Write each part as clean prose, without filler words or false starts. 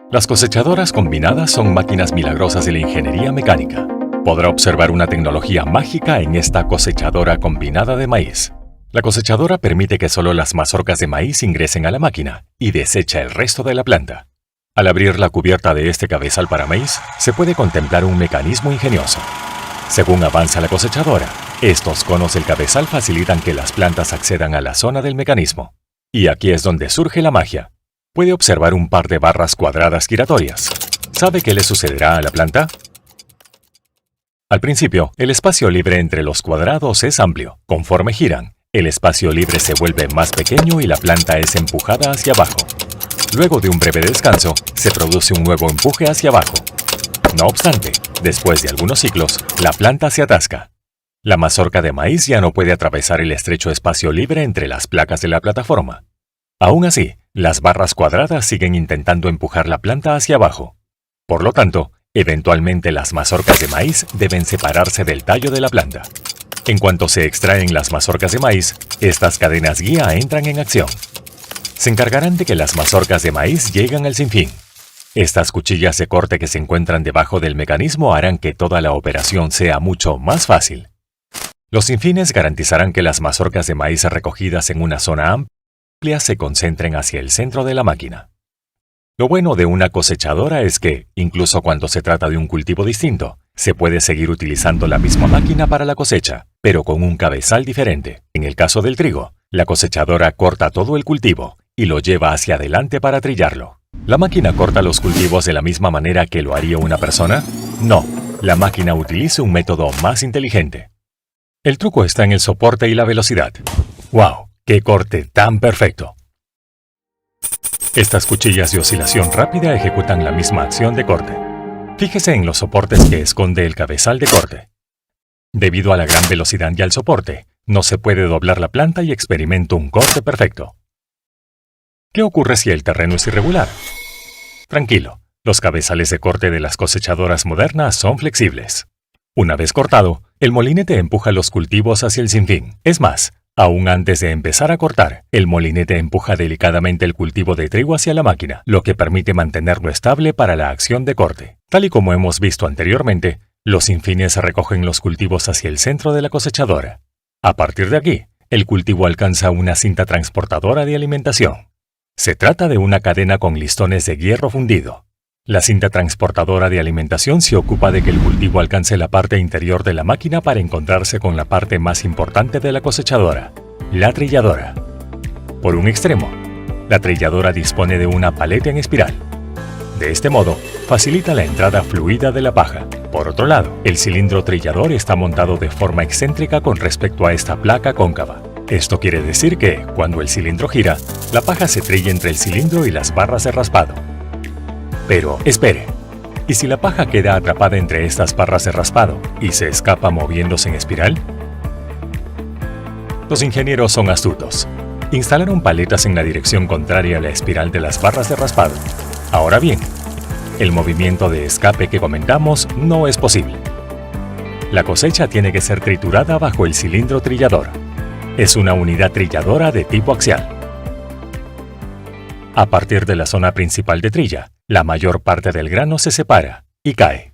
Las cosechadoras combinadas son máquinas milagrosas de la ingeniería mecánica. Podrá observar una tecnología mágica en esta cosechadora combinada de maíz. La cosechadora permite que solo las mazorcas de maíz ingresen a la máquina y desecha el resto de la planta. Al abrir la cubierta de este cabezal para maíz, se puede contemplar un mecanismo ingenioso. Según avanza la cosechadora, estos conos del cabezal facilitan que las plantas accedan a la zona del mecanismo. Y aquí es donde surge la magia. Puede observar un par de barras cuadradas giratorias. ¿Sabe qué le sucederá a la planta? Al principio, el espacio libre entre los cuadrados es amplio. Conforme giran, el espacio libre se vuelve más pequeño y la planta es empujada hacia abajo. Luego de un breve descanso, se produce un nuevo empuje hacia abajo. No obstante, después de algunos ciclos, la planta se atasca. La mazorca de maíz ya no puede atravesar el estrecho espacio libre entre las placas de la plataforma. Aún así, las barras cuadradas siguen intentando empujar la planta hacia abajo. Por lo tanto, eventualmente las mazorcas de maíz deben separarse del tallo de la planta. En cuanto se extraen las mazorcas de maíz, estas cadenas guía entran en acción. Se encargarán de que las mazorcas de maíz lleguen al sinfín. Estas cuchillas de corte que se encuentran debajo del mecanismo harán que toda la operación sea mucho más fácil. Los sinfines garantizarán que las mazorcas de maíz recogidas en una zona amplia se concentren hacia el centro de la máquina. Lo bueno de una cosechadora es que, incluso cuando se trata de un cultivo distinto, se puede seguir utilizando la misma máquina para la cosecha, pero con un cabezal diferente. En el caso del trigo, la cosechadora corta todo el cultivo y lo lleva hacia adelante para trillarlo. ¿La máquina corta los cultivos de la misma manera que lo haría una persona? No, la máquina utiliza un método más inteligente. El truco está en el soporte y la velocidad. ¡Wow! ¡Qué corte tan perfecto! Estas cuchillas de oscilación rápida ejecutan la misma acción de corte. Fíjese en los soportes que esconde el cabezal de corte. Debido a la gran velocidad y al soporte, no se puede doblar la planta y experimenta un corte perfecto. ¿Qué ocurre si el terreno es irregular? Tranquilo, los cabezales de corte de las cosechadoras modernas son flexibles. Una vez cortado, el molinete empuja los cultivos hacia el sinfín. Es más, aún antes de empezar a cortar, el molinete empuja delicadamente el cultivo de trigo hacia la máquina, lo que permite mantenerlo estable para la acción de corte. Tal y como hemos visto anteriormente, los sinfines recogen los cultivos hacia el centro de la cosechadora. A partir de aquí, el cultivo alcanza una cinta transportadora de alimentación. Se trata de una cadena con listones de hierro fundido. La cinta transportadora de alimentación se ocupa de que el cultivo alcance la parte interior de la máquina para encontrarse con la parte más importante de la cosechadora, la trilladora. Por un extremo, la trilladora dispone de una paleta en espiral. De este modo, facilita la entrada fluida de la paja. Por otro lado, el cilindro trillador está montado de forma excéntrica con respecto a esta placa cóncava. Esto quiere decir que, cuando el cilindro gira, la paja se trilla entre el cilindro y las barras de raspado. Pero, espere, ¿y si la paja queda atrapada entre estas barras de raspado y se escapa moviéndose en espiral? Los ingenieros son astutos. Instalaron paletas en la dirección contraria a la espiral de las barras de raspado. Ahora bien, el movimiento de escape que comentamos no es posible. La cosecha tiene que ser triturada bajo el cilindro trillador. Es una unidad trilladora de tipo axial. A partir de la zona principal de trilla, la mayor parte del grano se separa y cae.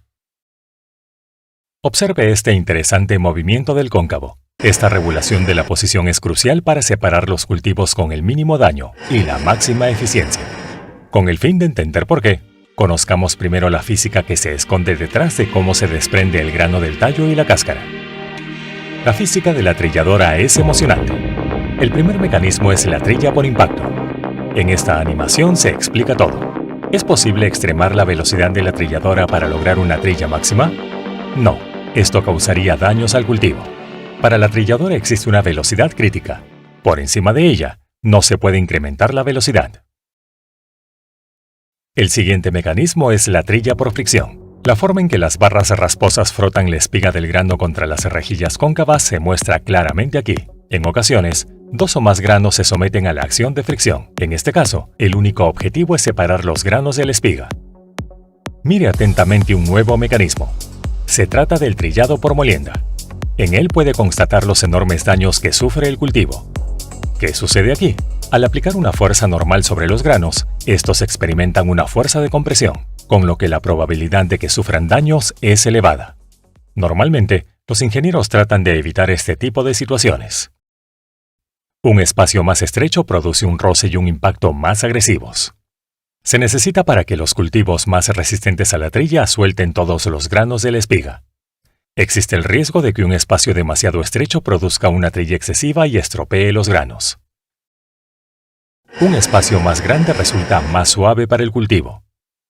Observe este interesante movimiento del cóncavo. Esta regulación de la posición es crucial para separar los cultivos con el mínimo daño y la máxima eficiencia. Con el fin de entender por qué, conozcamos primero la física que se esconde detrás de cómo se desprende el grano del tallo y la cáscara. La física de la trilladora es emocionante. El primer mecanismo es la trilla por impacto. En esta animación se explica todo. ¿Es posible extremar la velocidad de la trilladora para lograr una trilla máxima? No, esto causaría daños al cultivo. Para la trilladora existe una velocidad crítica. Por encima de ella, no se puede incrementar la velocidad. El siguiente mecanismo es la trilla por fricción. La forma en que las barras rasposas frotan la espiga del grano contra las rejillas cóncavas se muestra claramente aquí. En ocasiones, dos o más granos se someten a la acción de fricción. En este caso, el único objetivo es separar los granos de la espiga. Mire atentamente un nuevo mecanismo. Se trata del trillado por molienda. En él puede constatar los enormes daños que sufre el cultivo. ¿Qué sucede aquí? Al aplicar una fuerza normal sobre los granos, estos experimentan una fuerza de compresión, con lo que la probabilidad de que sufran daños es elevada. Normalmente, los ingenieros tratan de evitar este tipo de situaciones. Un espacio más estrecho produce un roce y un impacto más agresivos. Se necesita para que los cultivos más resistentes a la trilla suelten todos los granos de la espiga. Existe el riesgo de que un espacio demasiado estrecho produzca una trilla excesiva y estropee los granos. Un espacio más grande resulta más suave para el cultivo.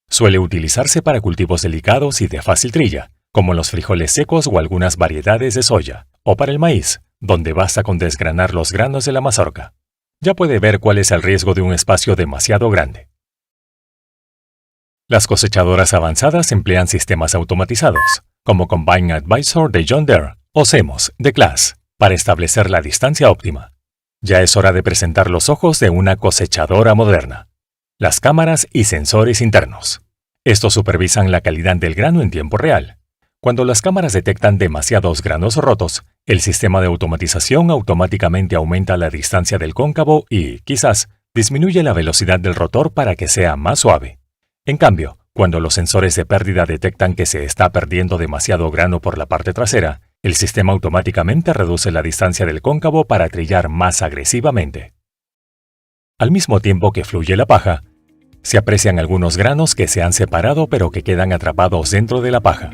Suele utilizarse para cultivos delicados y de fácil trilla, como los frijoles secos o algunas variedades de soya, o para el maíz, donde basta con desgranar los granos de la mazorca. Ya puede ver cuál es el riesgo de un espacio demasiado grande. Las cosechadoras avanzadas emplean sistemas automatizados, como Combine Advisor de John Deere o CEMOS de Claas, para establecer la distancia óptima. Ya es hora de presentar los ojos de una cosechadora moderna. Las cámaras y sensores internos. Estos supervisan la calidad del grano en tiempo real. Cuando las cámaras detectan demasiados granos rotos, el sistema de automatización automáticamente aumenta la distancia del cóncavo y, quizás, disminuye la velocidad del rotor para que sea más suave. En cambio, cuando los sensores de pérdida detectan que se está perdiendo demasiado grano por la parte trasera, el sistema automáticamente reduce la distancia del cóncavo para trillar más agresivamente. Al mismo tiempo que fluye la paja, se aprecian algunos granos que se han separado pero que quedan atrapados dentro de la paja.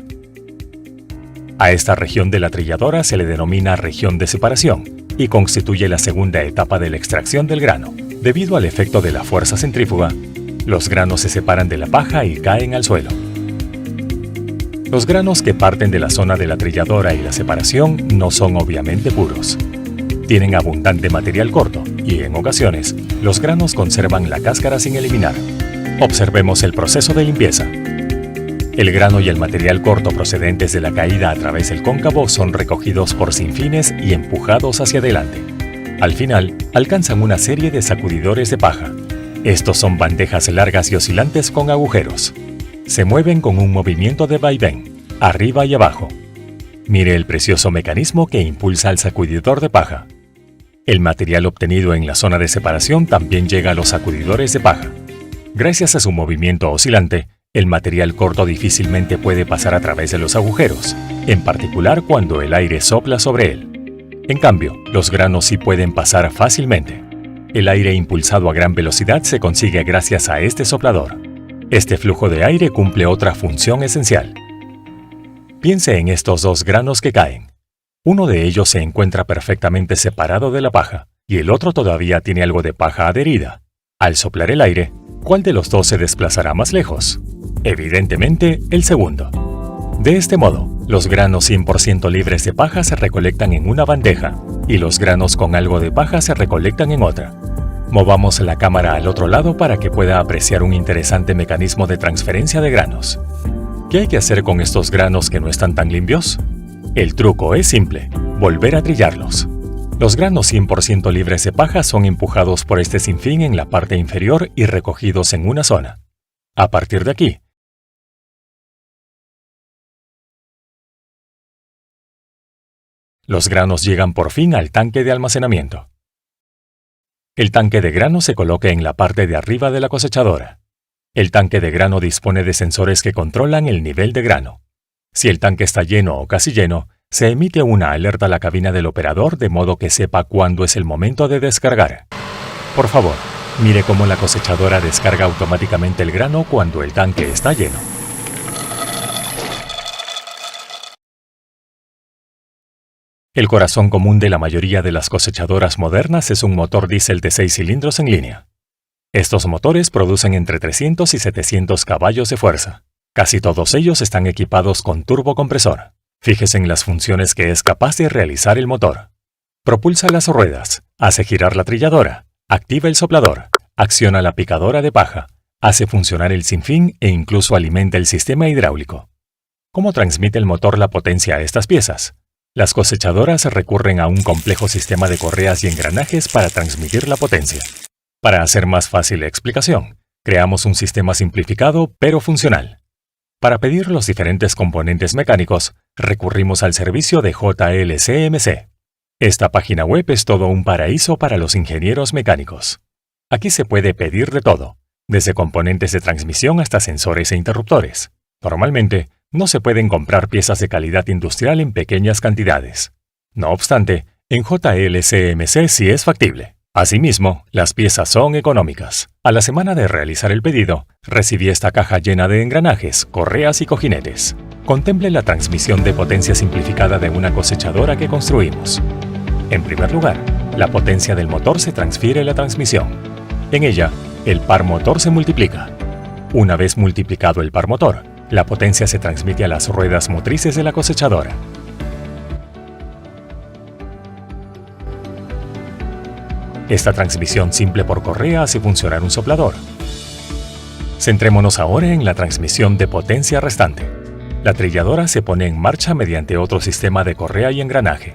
A esta región de la trilladora se le denomina región de separación y constituye la segunda etapa de la extracción del grano. Debido al efecto de la fuerza centrífuga, los granos se separan de la paja y caen al suelo. Los granos que parten de la zona de la trilladora y la separación no son obviamente puros. Tienen abundante material corto y, en ocasiones, los granos conservan la cáscara sin eliminar. Observemos el proceso de limpieza. El grano y el material corto procedentes de la caída a través del cóncavo son recogidos por sinfines y empujados hacia adelante. Al final, alcanzan una serie de sacudidores de paja. Estos son bandejas largas y oscilantes con agujeros. Se mueven con un movimiento de vaivén, arriba y abajo. Mire el precioso mecanismo que impulsa al sacudidor de paja. El material obtenido en la zona de separación también llega a los sacudidores de paja. Gracias a su movimiento oscilante, el material corto difícilmente puede pasar a través de los agujeros, en particular cuando el aire sopla sobre él. En cambio, los granos sí pueden pasar fácilmente. El aire impulsado a gran velocidad se consigue gracias a este soplador. Este flujo de aire cumple otra función esencial. Piense en estos dos granos que caen. Uno de ellos se encuentra perfectamente separado de la paja, y el otro todavía tiene algo de paja adherida. Al soplar el aire, ¿cuál de los dos se desplazará más lejos? Evidentemente, el segundo. De este modo, los granos 100% libres de paja se recolectan en una bandeja, y los granos con algo de paja se recolectan en otra. Movamos la cámara al otro lado para que pueda apreciar un interesante mecanismo de transferencia de granos. ¿Qué hay que hacer con estos granos que no están tan limpios? El truco es simple: volver a trillarlos. Los granos 100% libres de paja son empujados por este sinfín en la parte inferior y recogidos en una zona. A partir de aquí, los granos llegan por fin al tanque de almacenamiento. El tanque de grano se coloca en la parte de arriba de la cosechadora. El tanque de grano dispone de sensores que controlan el nivel de grano. Si el tanque está lleno o casi lleno, se emite una alerta a la cabina del operador de modo que sepa cuándo es el momento de descargar. Por favor, mire cómo la cosechadora descarga automáticamente el grano cuando el tanque está lleno. El corazón común de la mayoría de las cosechadoras modernas es un motor diésel de 6 cilindros en línea. Estos motores producen entre 300 y 700 caballos de fuerza. Casi todos ellos están equipados con turbocompresor. Fíjese en las funciones que es capaz de realizar el motor. Propulsa las ruedas, hace girar la trilladora, activa el soplador, acciona la picadora de paja, hace funcionar el sinfín e incluso alimenta el sistema hidráulico. ¿Cómo transmite el motor la potencia a estas piezas? Las cosechadoras recurren a un complejo sistema de correas y engranajes para transmitir la potencia. Para hacer más fácil la explicación, creamos un sistema simplificado pero funcional. Para pedir los diferentes componentes mecánicos, recurrimos al servicio de JLCMC. Esta página web es todo un paraíso para los ingenieros mecánicos. Aquí se puede pedir de todo, desde componentes de transmisión hasta sensores e interruptores. Normalmente, no se pueden comprar piezas de calidad industrial en pequeñas cantidades. No obstante, en JLCMC sí es factible. Asimismo, las piezas son económicas. A la semana de realizar el pedido, recibí esta caja llena de engranajes, correas y cojinetes. Contemple la transmisión de potencia simplificada de una cosechadora que construimos. En primer lugar, la potencia del motor se transfiere a la transmisión. En ella, el par motor se multiplica. Una vez multiplicado el par motor, la potencia se transmite a las ruedas motrices de la cosechadora. Esta transmisión simple por correa hace funcionar un soplador. Centrémonos ahora en la transmisión de potencia restante. La trilladora se pone en marcha mediante otro sistema de correa y engranaje.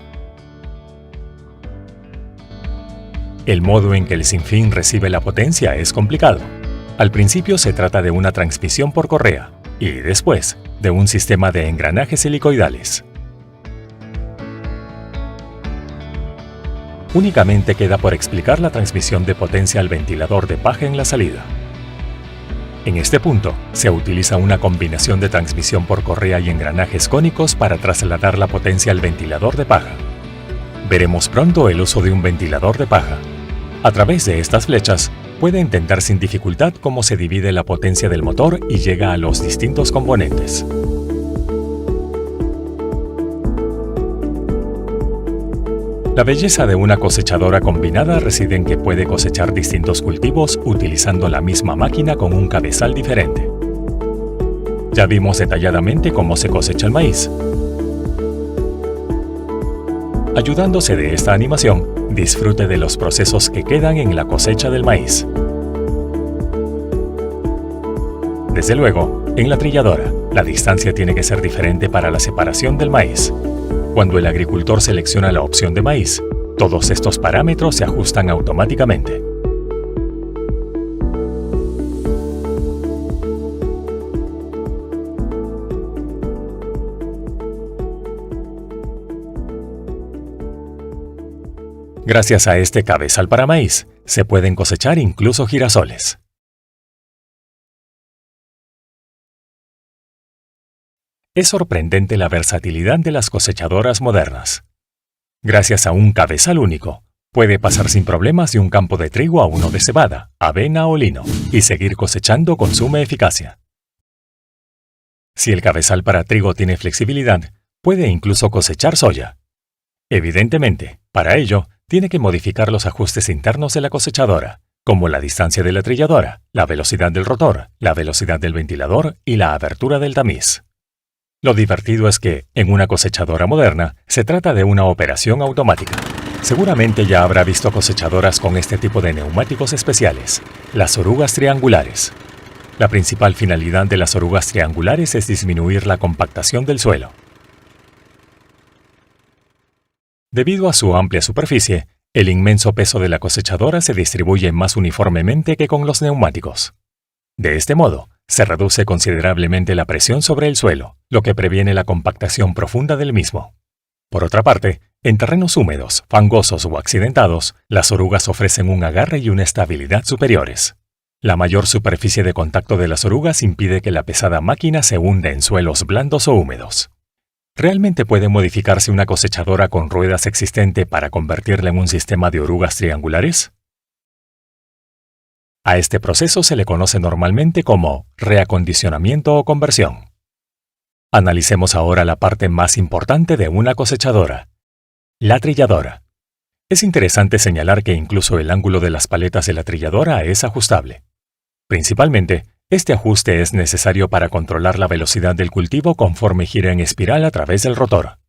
El modo en que el sinfín recibe la potencia es complicado. Al principio se trata de una transmisión por correa y después de un sistema de engranajes helicoidales. Únicamente queda por explicar la transmisión de potencia al ventilador de paja en la salida. En este punto, se utiliza una combinación de transmisión por correa y engranajes cónicos para trasladar la potencia al ventilador de paja. Veremos pronto el uso de un ventilador de paja. A través de estas flechas, puede entender sin dificultad cómo se divide la potencia del motor y llega a los distintos componentes. La belleza de una cosechadora combinada reside en que puede cosechar distintos cultivos utilizando la misma máquina con un cabezal diferente. Ya vimos detalladamente cómo se cosecha el maíz. Ayudándose de esta animación, disfrute de los procesos que quedan en la cosecha del maíz. Desde luego, en la trilladora, la distancia tiene que ser diferente para la separación del maíz. Cuando el agricultor selecciona la opción de maíz, todos estos parámetros se ajustan automáticamente. Gracias a este cabezal para maíz, se pueden cosechar incluso girasoles. Es sorprendente la versatilidad de las cosechadoras modernas. Gracias a un cabezal único, puede pasar sin problemas de un campo de trigo a uno de cebada, avena o lino, y seguir cosechando con suma eficacia. Si el cabezal para trigo tiene flexibilidad, puede incluso cosechar soya. Evidentemente, para ello, tiene que modificar los ajustes internos de la cosechadora, como la distancia de la trilladora, la velocidad del rotor, la velocidad del ventilador y la abertura del tamiz. Lo divertido es que, en una cosechadora moderna, se trata de una operación automática. Seguramente ya habrá visto cosechadoras con este tipo de neumáticos especiales, las orugas triangulares. La principal finalidad de las orugas triangulares es disminuir la compactación del suelo. Debido a su amplia superficie, el inmenso peso de la cosechadora se distribuye más uniformemente que con los neumáticos. De este modo, se reduce considerablemente la presión sobre el suelo, lo que previene la compactación profunda del mismo. Por otra parte, en terrenos húmedos, fangosos o accidentados, las orugas ofrecen un agarre y una estabilidad superiores. La mayor superficie de contacto de las orugas impide que la pesada máquina se hunda en suelos blandos o húmedos. ¿Realmente puede modificarse una cosechadora con ruedas existente para convertirla en un sistema de orugas triangulares? A este proceso se le conoce normalmente como reacondicionamiento o conversión. Analicemos ahora la parte más importante de una cosechadora, la trilladora. Es interesante señalar que incluso el ángulo de las paletas de la trilladora es ajustable. Principalmente, este ajuste es necesario para controlar la velocidad del cultivo conforme gira en espiral a través del rotor.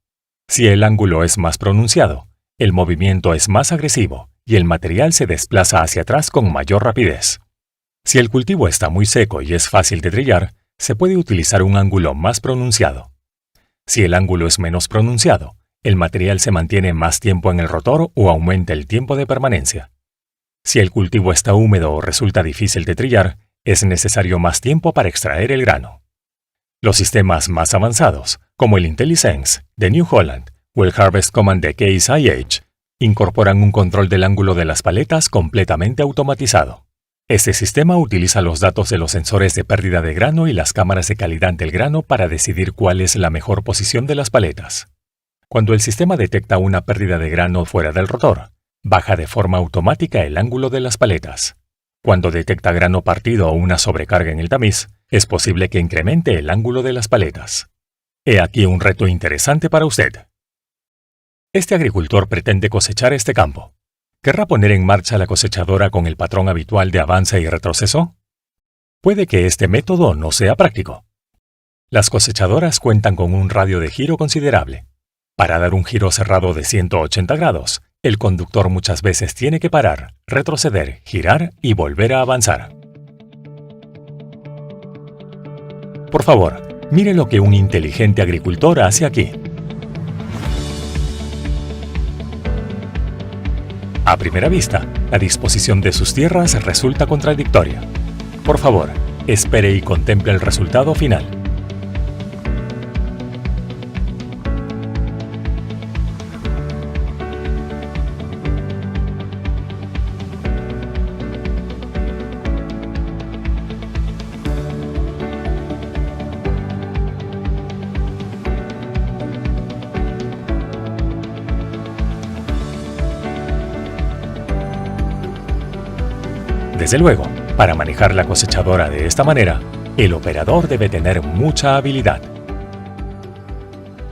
Si el ángulo es más pronunciado, el movimiento es más agresivo y el material se desplaza hacia atrás con mayor rapidez. Si el cultivo está muy seco y es fácil de trillar, se puede utilizar un ángulo más pronunciado. Si el ángulo es menos pronunciado, el material se mantiene más tiempo en el rotor o aumenta el tiempo de permanencia. Si el cultivo está húmedo o resulta difícil de trillar, es necesario más tiempo para extraer el grano. Los sistemas más avanzados, como el IntelliSense de New Holland o el Harvest Command de Case IH, Incorporan un control del ángulo de las paletas completamente automatizado. Este sistema utiliza los datos de los sensores de pérdida de grano y las cámaras de calidad del grano para decidir cuál es la mejor posición de las paletas. Cuando el sistema detecta una pérdida de grano fuera del rotor, baja de forma automática el ángulo de las paletas. Cuando detecta grano partido o una sobrecarga en el tamiz, es posible que incremente el ángulo de las paletas. He aquí un reto interesante para usted. Este agricultor pretende cosechar este campo. ¿Querrá poner en marcha la cosechadora con el patrón habitual de avance y retroceso? Puede que este método no sea práctico. Las cosechadoras cuentan con un radio de giro considerable. Para dar un giro cerrado de 180 grados, el conductor muchas veces tiene que parar, retroceder, girar y volver a avanzar. Por favor, mire lo que un inteligente agricultor hace aquí. A primera vista, la disposición de sus tierras resulta contradictoria. Por favor, espere y contemple el resultado final. Desde luego, para manejar la cosechadora de esta manera, el operador debe tener mucha habilidad.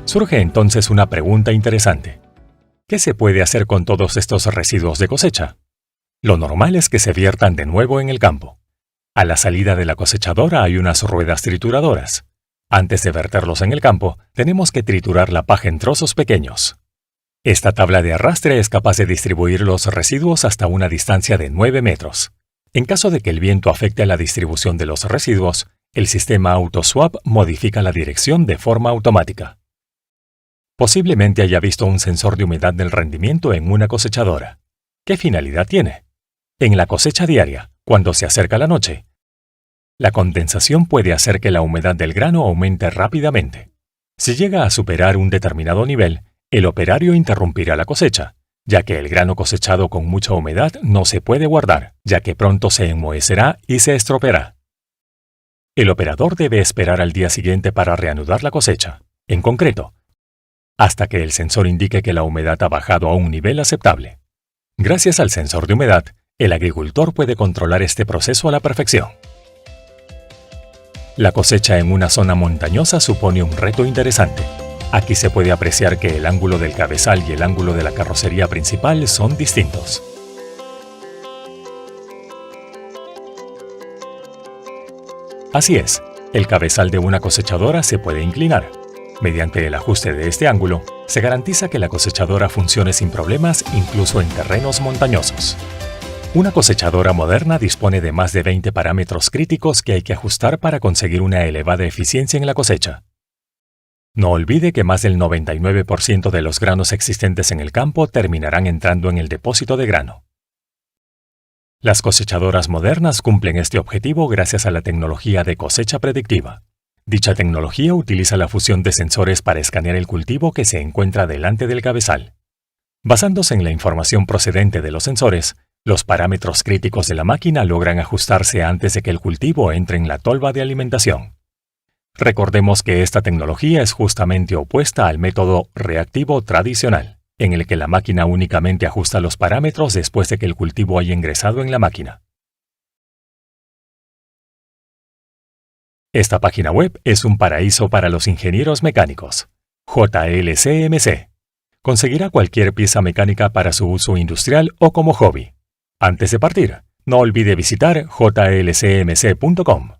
Surge entonces una pregunta interesante. ¿Qué se puede hacer con todos estos residuos de cosecha? Lo normal es que se viertan de nuevo en el campo. A la salida de la cosechadora hay unas ruedas trituradoras. Antes de verterlos en el campo, tenemos que triturar la paja en trozos pequeños. Esta tabla de arrastre es capaz de distribuir los residuos hasta una distancia de 9 metros. En caso de que el viento afecte a la distribución de los residuos, el sistema AutoSwap modifica la dirección de forma automática. Posiblemente haya visto un sensor de humedad del rendimiento en una cosechadora. ¿Qué finalidad tiene? En la cosecha diaria, cuando se acerca la noche, la condensación puede hacer que la humedad del grano aumente rápidamente. Si llega a superar un determinado nivel, el operario interrumpirá la cosecha, ya que el grano cosechado con mucha humedad no se puede guardar, ya que pronto se enmohecerá y se estropeará. El operador debe esperar al día siguiente para reanudar la cosecha, en concreto, hasta que el sensor indique que la humedad ha bajado a un nivel aceptable. Gracias al sensor de humedad, el agricultor puede controlar este proceso a la perfección. La cosecha en una zona montañosa supone un reto interesante. Aquí se puede apreciar que el ángulo del cabezal y el ángulo de la carrocería principal son distintos. Así es, el cabezal de una cosechadora se puede inclinar. Mediante el ajuste de este ángulo, se garantiza que la cosechadora funcione sin problemas incluso en terrenos montañosos. Una cosechadora moderna dispone de más de 20 parámetros críticos que hay que ajustar para conseguir una elevada eficiencia en la cosecha. No olvide que más del 99% de los granos existentes en el campo terminarán entrando en el depósito de grano. Las cosechadoras modernas cumplen este objetivo gracias a la tecnología de cosecha predictiva. Dicha tecnología utiliza la fusión de sensores para escanear el cultivo que se encuentra delante del cabezal. Basándose en la información procedente de los sensores, los parámetros críticos de la máquina logran ajustarse antes de que el cultivo entre en la tolva de alimentación. Recordemos que esta tecnología es justamente opuesta al método reactivo tradicional, en el que la máquina únicamente ajusta los parámetros después de que el cultivo haya ingresado en la máquina. Esta página web es un paraíso para los ingenieros mecánicos. JLCMC. Conseguirá cualquier pieza mecánica para su uso industrial o como hobby. Antes de partir, no olvide visitar jlcmc.com.